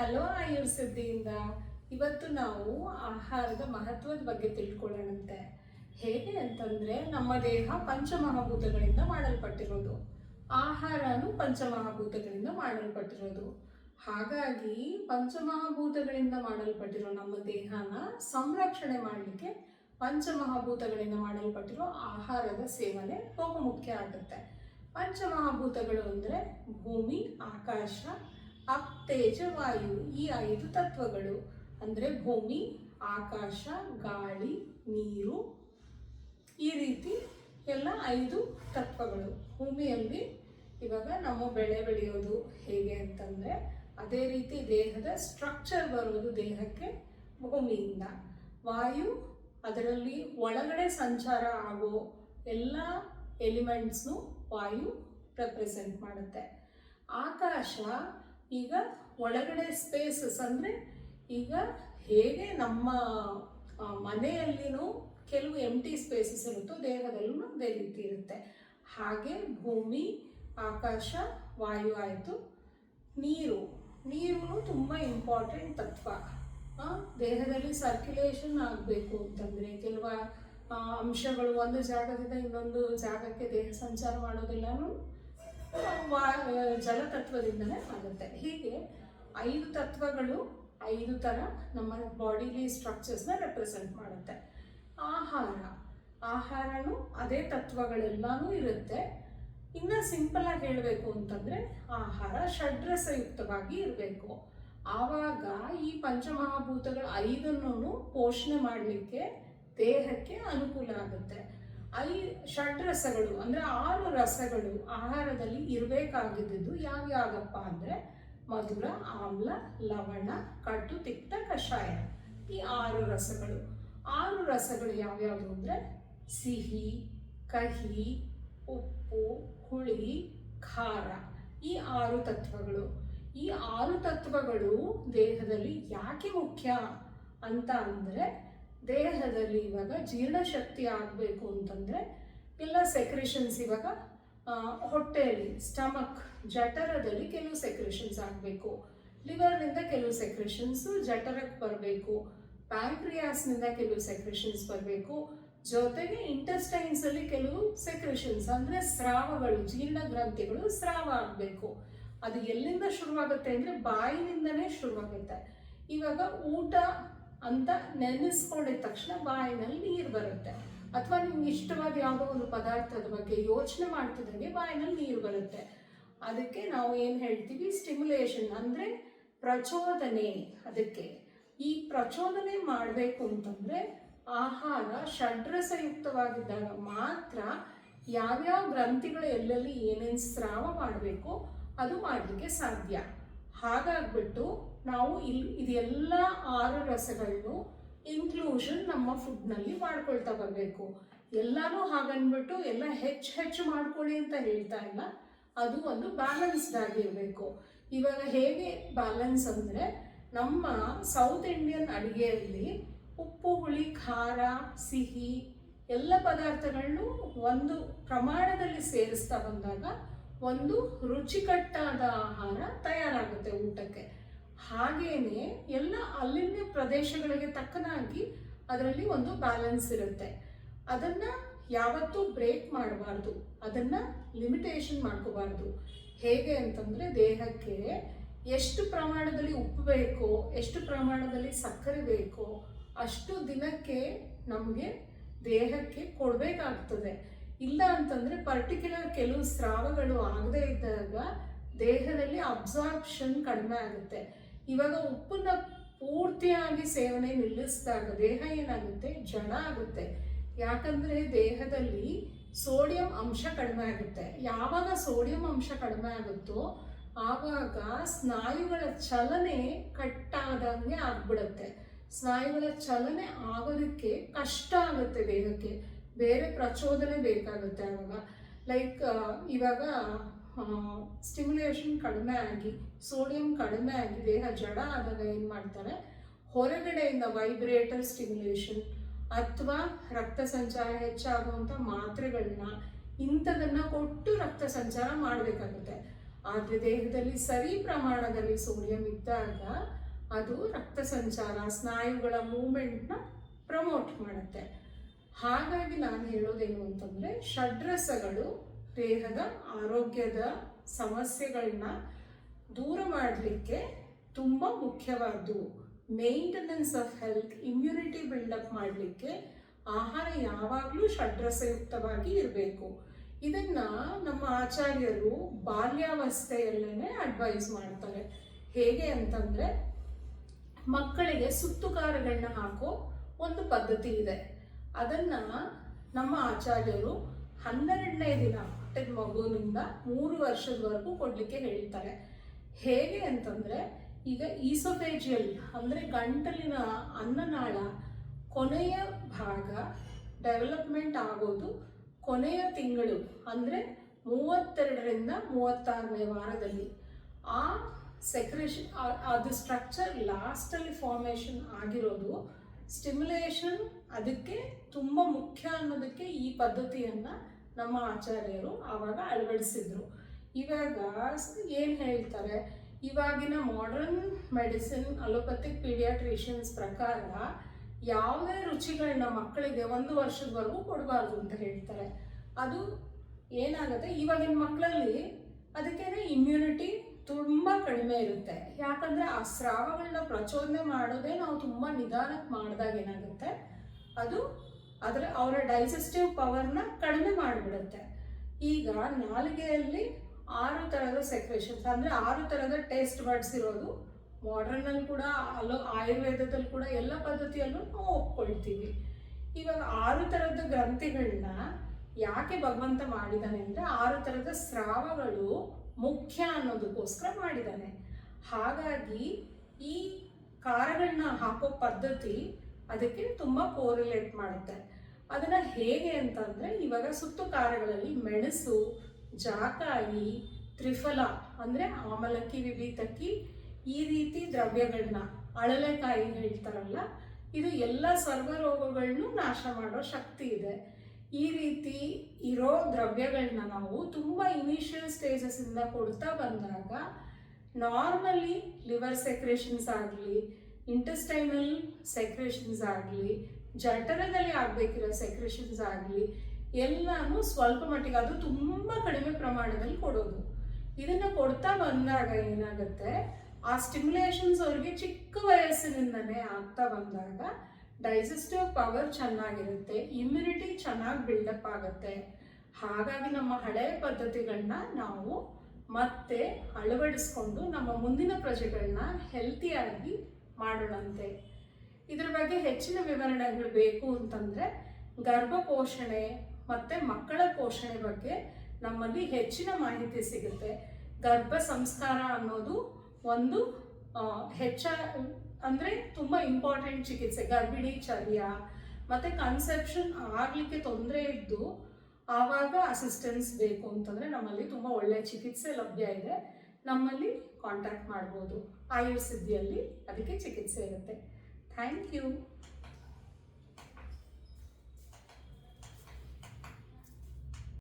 Hello ಆಯುರ್ಸಿದ್ಧಿಯಿಂದ ಇವತ್ತು ನಾವು ಆಹಾರದ ಮಹತ್ವದ ಬಗ್ಗೆ ತಿಳ್ಕೊಳ್ಳೋಣಂತೆ. ಹೇಗೆ ಅಂತಂದ್ರೆ ನಮ್ಮ ದೇಹ ಪಂಚಮಹಾಭೂತಗಳಿಂದ ಮಾಡಲ್ಪಟ್ಟಿರೋದು. ಆಹಾರನು ಪಂಚಮಹಾಭೂತಗಳಿಂದ ಮಾಡಲ್ಪಟ್ಟಿರೋದು. ಹಾಗಾಗಿ ಪಂಚಮಹಾಭೂತಗಳಿಂದ ಮಾಡಲ್ಪಟ್ಟಿರೋ ನಮ್ಮ ದೇಹನ ಸಂರಕ್ಷಣೆ ಮಾಡಲಿಕ್ಕೆ ಪಂಚಮಹಾಭೂತಗಳಿಂದ ಮಾಡಲ್ಪಟ್ಟಿರೋ ಆಹಾರದ ಸೇವನೆ ಬಹುಮುಖ್ಯ ಆಗುತ್ತೆ. ಪಂಚಮಹಾಭೂತಗಳು ಅಂದರೆ ಭೂಮಿ, ಆಕಾಶ, ಅಪ್, ತೇಜ, ವಾಯು, ಈ 5 ತತ್ವಗಳು. ಅಂದರೆ ಭೂಮಿ, ಆಕಾಶ, ಗಾಳಿ, ನೀರು, ಈ ರೀತಿ ಎಲ್ಲ 5 ತತ್ವಗಳು. ಭೂಮಿಯಲ್ಲಿ ಇವಾಗ ನಮ್ಮ ಬೆಳೆ ಬೆಳೆಯೋದು ಹೇಗೆ ಅಂತಂದರೆ ಅದೇ ರೀತಿ ದೇಹದ ಸ್ಟ್ರಕ್ಚರ್ ಬರೋದು ದೇಹಕ್ಕೆ ಭೂಮಿಯಿಂದ. ವಾಯು ಅದರಲ್ಲಿ ಒಳಗಡೆ ಸಂಚಾರ ಆಗೋ ಎಲ್ಲ ಎಲಿಮೆಂಟ್ಸ್ನು ವಾಯು ರೆಪ್ರೆಸೆಂಟ್ ಮಾಡುತ್ತೆ. ಆಕಾಶ ಈಗ ಒಳಗಡೆ ಸ್ಪೇಸಸ್ ಅಂದರೆ ಈಗ ಹೇಗೆ ನಮ್ಮ ಮನೆಯಲ್ಲಿನೂ ಕೆಲವು ಎಂಟಿ ಸ್ಪೇಸಸ್ ಇರುತ್ತೋ ದೇಹದಲ್ಲೂ ಅದೇ ರೀತಿ ಇರುತ್ತೆ. ಹಾಗೆ ಭೂಮಿ, ಆಕಾಶ, ವಾಯು ಆಯಿತು. ನೀರು ತುಂಬ ಇಂಪಾರ್ಟೆಂಟ್ ತತ್ವ. ದೇಹದಲ್ಲಿ ಸರ್ಕ್ಯುಲೇಷನ್ ಆಗಬೇಕು ಅಂತಂದರೆ ಕೆಲವು ಅಂಶಗಳು ಒಂದು ಜಾಗದಿಂದ ಇನ್ನೊಂದು ಜಾಗಕ್ಕೆ ದೇಹ ಸಂಚಾರ ಮಾಡೋದೆಲ್ಲನೂ ಜಲತತ್ವದಿಂದಲೇ ಆಗುತ್ತೆ. ಹೀಗೆ 5 ತತ್ವಗಳು 5 ಥರ ನಮ್ಮ ಬಾಡಿಲಿ ಸ್ಟ್ರಕ್ಚರ್ಸ್ನ ರೆಪ್ರೆಸೆಂಟ್ ಮಾಡುತ್ತೆ. ಆಹಾರನೂ ಅದೇ ತತ್ವಗಳೆಲ್ಲನೂ ಇರುತ್ತೆ. ಇನ್ನು ಸಿಂಪಲಾಗಿ ಹೇಳಬೇಕು ಅಂತಂದರೆ ಆಹಾರ ಷಡ್ರಸಯುಕ್ತವಾಗಿ ಇರಬೇಕು. ಆವಾಗ ಈ ಪಂಚಮಹಾಭೂತಗಳು 5 ಪೋಷಣೆ ಮಾಡಲಿಕ್ಕೆ ದೇಹಕ್ಕೆ ಅನುಕೂಲ ಆಗುತ್ತೆ. ಷಡ್ರಸಗಳು ಅಂದರೆ 6 ರಸಗಳು ಆಹಾರದಲ್ಲಿ ಇರಬೇಕಾಗಿದ್ದು ಯಾವ್ಯಾವಪ್ಪ ಅಂದರೆ ಮಧುರ, ಆಮ್ಲ, ಲವಣ, ಕಟು, ತಿಕ್ತ, ಕಷಾಯ. ಈ 6 ರಸಗಳು. 6 ರಸಗಳು ಯಾವ್ಯಾವುದು ಅಂದರೆ ಸಿಹಿ, ಕಹಿ, ಉಪ್ಪು, ಹುಳಿ, ಖಾರ. ಈ 6 ತತ್ವಗಳು. ಈ 6 ತತ್ವಗಳು ದೇಹದಲ್ಲಿ ಯಾಕೆ ಮುಖ್ಯ ಅಂತ ಅಂದರೆ ದೇಹದಲ್ಲಿ ಇವಾಗ ಜೀರ್ಣಶಕ್ತಿ ಆಗಬೇಕು ಅಂತಂದರೆ ಎಲ್ಲ ಸೆಕ್ರೇಷನ್ಸ್ ಇವಾಗ ಹೊಟ್ಟೆಯಲ್ಲಿ ಸ್ಟಮಕ್ ಜಠರದಲ್ಲಿ ಕೆಲವು ಸೆಕ್ರೇಷನ್ಸ್ ಆಗಬೇಕು. ಲಿವರ್ನಿಂದ ಕೆಲವು ಸೆಕ್ರೇಷನ್ಸು ಜಠರಕ್ಕೆ ಬರಬೇಕು. ಪ್ಯಾಂಕ್ರಿಯಾಸ್ನಿಂದ ಕೆಲವು ಸೆಕ್ರೇಷನ್ಸ್ ಬರಬೇಕು. ಜೊತೆಗೆ ಇಂಟೆಸ್ಟೈನ್ಸಲ್ಲಿ ಕೆಲವು ಸೆಕ್ರೇಷನ್ಸ್ ಅಂದರೆ ಸ್ರಾವಗಳು, ಜೀರ್ಣ ಗ್ರಂಥಿಗಳು ಸ್ರಾವ ಆಗಬೇಕು. ಅದು ಎಲ್ಲಿಂದ ಶುರುವಾಗುತ್ತೆ ಅಂದರೆ ಬಾಯಿನಿಂದನೇ ಶುರುವಾಗುತ್ತೆ. ಇವಾಗ ಊಟ ಅಂತ ನೆನೆಸ್ಕೊಂಡಿದ ತಕ್ಷಣ ಬಾಯಿನಲ್ಲಿ ನೀರು ಬರುತ್ತೆ. ಅಥವಾ ನಿಮ್ಗೆ ಇಷ್ಟವಾದ ಯಾವುದೋ ಒಂದು ಪದಾರ್ಥದ ಬಗ್ಗೆ ಯೋಚನೆ ಮಾಡ್ತಿದ್ದಂಗೆ ಬಾಯಿನಲ್ಲಿ ನೀರು ಬರುತ್ತೆ. ಅದಕ್ಕೆ ನಾವು ಏನು ಹೇಳ್ತೀವಿ, ಸ್ಟಿಮ್ಯುಲೇಷನ್ ಅಂದರೆ ಪ್ರಚೋದನೆ. ಅದಕ್ಕೆ ಈ ಪ್ರಚೋದನೆ ಮಾಡಬೇಕು ಅಂತಂದರೆ ಆಹಾರ ಷಡ್ರಸಯುಕ್ತವಾಗಿದ್ದಾಗ ಮಾತ್ರ ಯಾವ್ಯಾವ ಗ್ರಂಥಿಗಳು ಎಲ್ಲೆಲ್ಲಿ ಏನೇನು ಸ್ರಾವ ಮಾಡಬೇಕು ಅದು ಮಾಡಲಿಕ್ಕೆ ಸಾಧ್ಯ. ಹಾಗಾಗ್ಬಿಟ್ಟು ನಾವು ಇದೆಲ್ಲ 6 ರಸಗಳನ್ನು ಇನ್ಕ್ಲೂಷನ್ ನಮ್ಮ ಫುಡ್ನಲ್ಲಿ ಮಾಡ್ಕೊಳ್ತಾ ಬರಬೇಕು. ಎಲ್ಲನೂ ಹಾಗನ್ಬಿಟ್ಟು ಎಲ್ಲ ಹೆಚ್ಚು ಮಾಡ್ಕೊಳ್ಳಿ ಅಂತ ಹೇಳ್ತಾ ಇಲ್ಲ. ಅದು ಒಂದು ಬ್ಯಾಲೆನ್ಸ್ಡ್ ಆಗಿರಬೇಕು. ಇವಾಗ ಹೇಗೆ ಬ್ಯಾಲೆನ್ಸ್ ಅಂದರೆ ನಮ್ಮ ಸೌತ್ ಇಂಡಿಯನ್ ಅಡುಗೆಯಲ್ಲಿ ಉಪ್ಪು, ಹುಳಿ, ಖಾರ, ಸಿಹಿ ಎಲ್ಲ ಪದಾರ್ಥಗಳನ್ನು ಒಂದು ಪ್ರಮಾಣದಲ್ಲಿ ಸೇರಿಸ್ತಾ ಬಂದಾಗ ಒಂದು ರುಚಿಕಟ್ಟಾದ ಆಹಾರ ತಯಾರಾಗುತ್ತೆ ಊಟಕ್ಕೆ. ಹಾಗೇನೆ ಎಲ್ಲ ಅಲ್ಲಿನ ಪ್ರದೇಶಗಳಿಗೆ ತಕ್ಕನಾಗಿ ಅದರಲ್ಲಿ ಒಂದು ಬ್ಯಾಲೆನ್ಸ್ ಇರುತ್ತೆ. ಅದನ್ನು ಯಾವತ್ತೂ ಬ್ರೇಕ್ ಮಾಡಬಾರ್ದು, ಅದನ್ನು ಲಿಮಿಟೇಷನ್ ಮಾಡ್ಕೋಬಾರ್ದು. ಹೇಗೆ ಅಂತಂದರೆ ದೇಹಕ್ಕೆ ಎಷ್ಟು ಪ್ರಮಾಣದಲ್ಲಿ ಉಪ್ಪು ಬೇಕೋ, ಎಷ್ಟು ಪ್ರಮಾಣದಲ್ಲಿ ಸಕ್ಕರೆ ಬೇಕೋ ಅಷ್ಟು ದಿನಕ್ಕೆ ನಮಗೆ ದೇಹಕ್ಕೆ ಕೊಡಬೇಕಾಗ್ತದೆ. ಇಲ್ಲ ಅಂತಂದರೆ ಪರ್ಟಿಕ್ಯುಲರ್ ಕೆಲವು ಸ್ರಾವಗಳು ಆಗದೇ ಇದ್ದಾಗ ದೇಹದಲ್ಲಿ ಅಬ್ಸಾರ್ಪ್ಷನ್ ಕಡಿಮೆ ಆಗುತ್ತೆ. ಇವಾಗ ಉಪ್ಪನ್ನ ಪೂರ್ತಿಯಾಗಿ ಸೇವನೆ ನಿಲ್ಲಿಸಿದಾಗ ದೇಹ ಏನಾಗುತ್ತೆ, ಜಡ ಆಗುತ್ತೆ. ಯಾಕಂದರೆ ದೇಹದಲ್ಲಿ ಸೋಡಿಯಂ ಅಂಶ ಕಡಿಮೆ ಆಗುತ್ತೆ. ಯಾವಾಗ ಸೋಡಿಯಂ ಅಂಶ ಕಡಿಮೆ ಆಗುತ್ತೋ ಆವಾಗ ಸ್ನಾಯುಗಳ ಚಲನೆ ಕಟ್ಟಾದಂಗೆ ಆಗ್ಬಿಡುತ್ತೆ. ಸ್ನಾಯುಗಳ ಚಲನೆ ಆಗೋದಕ್ಕೆ ಕಷ್ಟ ಆಗುತ್ತೆ ದೇಹಕ್ಕೆ. ಬೇರೆ ಪ್ರಚೋದನೆ ಬೇಕಾಗುತ್ತೆ. ಆವಾಗ ಲೈಕ್ ಇವಾಗ ಸ್ಟಿಮ್ಯುಲೇಷನ್ ಕಡಿಮೆ ಆಗಿ ಸೋಡಿಯಂ ಕಡಿಮೆ ಆಗಿ ದೇಹ ಜಡ ಆದಾಗ ಏನು ಮಾಡ್ತಾರೆ, ಹೊರಗಡೆಯಿಂದ ವೈಬ್ರೇಟರ್ ಸ್ಟಿಮ್ಯುಲೇಷನ್ ಅಥವಾ ರಕ್ತ ಸಂಚಾರ ಹೆಚ್ಚಾಗುವಂಥ ಮಾತ್ರೆಗಳನ್ನ ಇಂಥದನ್ನು ಕೊಟ್ಟು ರಕ್ತ ಸಂಚಾರ ಮಾಡಬೇಕಾಗುತ್ತೆ. ಆದರೆ ದೇಹದಲ್ಲಿ ಸರಿ ಪ್ರಮಾಣದಲ್ಲಿ ಸೋಡಿಯಂ ಇದ್ದಾಗ ಅದು ರಕ್ತ ಸಂಚಾರ, ಸ್ನಾಯುಗಳ ಮೂಮೆಂಟ್ನ ಪ್ರಮೋಟ್ ಮಾಡುತ್ತೆ. ಹಾಗಾಗಿ ನಾನು ಹೇಳೋದೇನು ಅಂತಂದರೆ, ಷಡ್ರಸಗಳು ದೇಹದ ಆರೋಗ್ಯದ ಸಮಸ್ಯೆಗಳನ್ನ ದೂರ ಮಾಡಲಿಕ್ಕೆ ತುಂಬ ಮುಖ್ಯವಾದ್ದು. Maintenance of health, immunity buildup ಮಾಡಲಿಕ್ಕೆ ಆಹಾರ ಯಾವಾಗಲೂ ಷಡ್ರಸಯುಕ್ತವಾಗಿ ಇರಬೇಕು. ಇದನ್ನು ನಮ್ಮ ಆಚಾರ್ಯರು ಬಾಲ್ಯಾವಸ್ಥೆಯಲ್ಲೇ ಅಡ್ವೈಸ್ ಮಾಡ್ತಾರೆ. ಹೇಗೆ ಅಂತಂದರೆ, ಮಕ್ಕಳಿಗೆ ಸುತ್ತುಕಾರಗಳನ್ನ ಹಾಕೋ ಒಂದು ಪದ್ಧತಿ ಇದೆ. ಅದನ್ನು ನಮ್ಮ ಆಚಾರ್ಯರು 12ನೇ ದಿನ ಹುಟ್ಟಿದ ಮಗುವಿನಿಂದ 3 ವರ್ಷದವರೆಗೂ ಕೊಡಲಿಕ್ಕೆ ಹೇಳ್ತಾರೆ. ಹೇಗೆ ಅಂತಂದರೆ, ಈಗ ಈಸೋಫೇಜಿಯಲ್ ಅಂದರೆ ಗಂಟಲಿನ ಅನ್ನನಾಳ ಕೊನೆಯ ಭಾಗ ಡೆವಲಪ್ಮೆಂಟ್ ಆಗೋದು ಕೊನೆಯ ತಿಂಗಳು, ಅಂದರೆ 32ರಿಂದ 36ನೇ ವಾರದಲ್ಲಿ. ಆ ಸೆಕ್ರೇಷನ್, ಅದು ಸ್ಟ್ರಕ್ಚರ್ ಲಾಸ್ಟಲ್ಲಿ ಫಾರ್ಮೇಷನ್ ಆಗಿರೋದು. ಸ್ಟಿಮ್ಯುಲೇಷನ್ ಅದಕ್ಕೆ ತುಂಬ ಮುಖ್ಯ ಅನ್ನೋದಕ್ಕೆ ಈ ಪದ್ಧತಿಯನ್ನು ನಮ್ಮ ಆಚಾರ್ಯರು ಆವಾಗ ಅಳವಡಿಸಿದ್ರು. ಇವಾಗ ಏನು ಹೇಳ್ತಾರೆ, ಇವಾಗಿನ ಮಾಡರ್ನ್ ಮೆಡಿಸಿನ್ ಅಲೋಪತಿಕ್ ಪೀಡಿಯಾಟ್ರಿಷಿಯನ್ಸ್ ಪ್ರಕಾರ ಯಾವುದೇ ರುಚಿಗಳನ್ನ ಮಕ್ಕಳಿಗೆ 1 ವರ್ಷದವರೆಗೂ ಕೊಡಬಾರ್ದು ಅಂತ ಹೇಳ್ತಾರೆ. ಅದು ಏನಾಗುತ್ತೆ, ಇವಾಗಿನ ಮಕ್ಕಳಲ್ಲಿ ಅದಕ್ಕೇನೆ ಇಮ್ಯುನಿಟಿ ತುಂಬ ಕಡಿಮೆ ಇರುತ್ತೆ. ಯಾಕಂದರೆ ಆ ಸ್ರಾವಗಳನ್ನ ಪ್ರಚೋದನೆ ಮಾಡೋದೇ ನಾವು ತುಂಬ ನಿಧಾನಕ್ಕೆ ಮಾಡಿದಾಗ ಏನಾಗುತ್ತೆ, ಅದು ಅವರ ಡೈಜೆಸ್ಟಿವ್ ಪವರ್ನ ಕಡಿಮೆ ಮಾಡಿಬಿಡುತ್ತೆ. ಈಗ ನಾಲಿಗೆಯಲ್ಲಿ 6 ಥರದ ಸೆಕ್ರೇಷನ್ಸ್, ಅಂದರೆ 6 ಥರದ ಟೇಸ್ಟ್ ಬರ್ಡ್ಸ್ ಇರೋದು ಮಾಡ್ರನ್ನಲ್ಲಿ ಕೂಡ, ಆಯುರ್ವೇದದಲ್ಲಿ ಕೂಡ ಎಲ್ಲ ಪದ್ಧತಿಯಲ್ಲೂ ನಾವು ಒಪ್ಕೊಳ್ತೀವಿ. ಇವಾಗ 6 ಥರದ ಗ್ರಂಥಿಗಳನ್ನ ಯಾಕೆ ಭಗವಂತ ಮಾಡಿದ್ದಾನೆ ಅಂದರೆ, 6 ಥರದ ಸ್ರಾವಗಳು ಮುಖ್ಯ ಅನ್ನೋದಕ್ಕೋಸ್ಕರ ಮಾಡಿದ್ದಾನೆ. ಹಾಗಾಗಿ ಈ ಖಾರಗಳನ್ನ ಹಾಕೋ ಪದ್ಧತಿ ಅದಕ್ಕೆ ತುಂಬ ಕೋರಿಲೇಟ್ ಮಾಡುತ್ತೆ. ಅದನ್ನು ಹೇಗೆ ಅಂತಂದರೆ, ಇವಾಗ ಸುತ್ತು ಖಾರಗಳಲ್ಲಿ ಮೆಣಸು, ಜಾಕಾಯಿ, ತ್ರಿಫಲ ಅಂದರೆ ಆಮಲಕ್ಕಿ, ವಿಭೀತಕ್ಕಿ, ಈ ರೀತಿ ದ್ರವ್ಯಗಳನ್ನ, ಅಳಲೆಕಾಯಿ ಹೇಳ್ತಾರಲ್ಲ, ಇದು ಎಲ್ಲ ಸರ್ವರೋಗಗಳನ್ನು ನಾಶ ಮಾಡೋ ಶಕ್ತಿ ಇದೆ. ಈ ರೀತಿ ಇರೋ ದ್ರವ್ಯಗಳನ್ನ ನಾವು ತುಂಬ ಇನಿಷಿಯಲ್ ಸ್ಟೇಜಸ್ಸಿಂದ ಕೊಡ್ತಾ ಬಂದಾಗ ನಾರ್ಮಲಿ ಲಿವರ್ ಸೆಕ್ರೇಷನ್ಸ್ ಆಗಲಿ, ಇಂಟೆಸ್ಟೈನಲ್ ಸೆಕ್ರೇಷನ್ಸ್ ಆಗಲಿ, ಜಠರದಲ್ಲಿ ಆಗಬೇಕಿರೋ ಸೆಕ್ರೇಷನ್ಸ್ ಆಗಲಿ ಎಲ್ಲನೂ ಸ್ವಲ್ಪ ಮಟ್ಟಿಗೆ, ಅದು ತುಂಬ ಕಡಿಮೆ ಪ್ರಮಾಣದಲ್ಲಿ ಕೊಡೋದು. ಇದನ್ನು ಕೊಡ್ತಾ ಬಂದಾಗ ಏನಾಗುತ್ತೆ, ಆ ಸ್ಟಿಮ್ಯುಲೇಷನ್ಸ್ ಅವ್ರಿಗೆ ಚಿಕ್ಕ ವಯಸ್ಸಿನಿಂದನೇ ಆಗ್ತಾ ಬಂದಾಗ ಡೈಜೆಸ್ಟಿವ್ ಪವರ್ ಚೆನ್ನಾಗಿರುತ್ತೆ, ಇಮ್ಯುನಿಟಿ ಚೆನ್ನಾಗಿ ಬಿಲ್ಡಪ್ ಆಗುತ್ತೆ. ಹಾಗಾಗಿ ನಮ್ಮ ಹಳೆಯ ಪದ್ಧತಿಗಳನ್ನ ನಾವು ಮತ್ತೆ ಅಳವಡಿಸ್ಕೊಂಡು ನಮ್ಮ ಮುಂದಿನ ಪ್ರಜೆಗಳನ್ನ ಹೆಲ್ತಿಯಾಗಿ ಮಾಡೋಣಂತೆ. ಇದರ ಬಗ್ಗೆ ಹೆಚ್ಚಿನ ವಿವರಣೆಗಳು ಬೇಕು ಅಂತಂದರೆ, ಗರ್ಭ ಪೋಷಣೆ ಮತ್ತು ಮಕ್ಕಳ ಪೋಷಣೆ ಬಗ್ಗೆ ನಮ್ಮಲ್ಲಿ ಹೆಚ್ಚಿನ ಮಾಹಿತಿ ಸಿಗುತ್ತೆ. ಗರ್ಭ ಸಂಸ್ಕಾರ ಅನ್ನೋದು ಒಂದು ಅಂದರೆ ತುಂಬ ಇಂಪಾರ್ಟೆಂಟ್ ಚಿಕಿತ್ಸೆ. ಗರ್ಭಿಣಿ ಚರ್ಯ ಮತ್ತು ಕನ್ಸೆಪ್ಷನ್ ಆಗಲಿಕ್ಕೆ ತೊಂದರೆ ಇದ್ದು ಆವಾಗ ಅಸಿಸ್ಟೆನ್ಸ್ ಬೇಕು ಅಂತಂದರೆ ನಮ್ಮಲ್ಲಿ ತುಂಬ ಒಳ್ಳೆಯ ಚಿಕಿತ್ಸೆ ಲಭ್ಯ ಇದೆ. ನಮ್ಮಲ್ಲಿ ಕಾಂಟ್ಯಾಕ್ಟ್ ಮಾಡ್ಬೋದು. ಆಯುರ್ಸಿದ್ಧಿಯಲ್ಲಿ ಅದಕ್ಕೆ ಚಿಕಿತ್ಸೆ ಇರುತ್ತೆ. Thank you.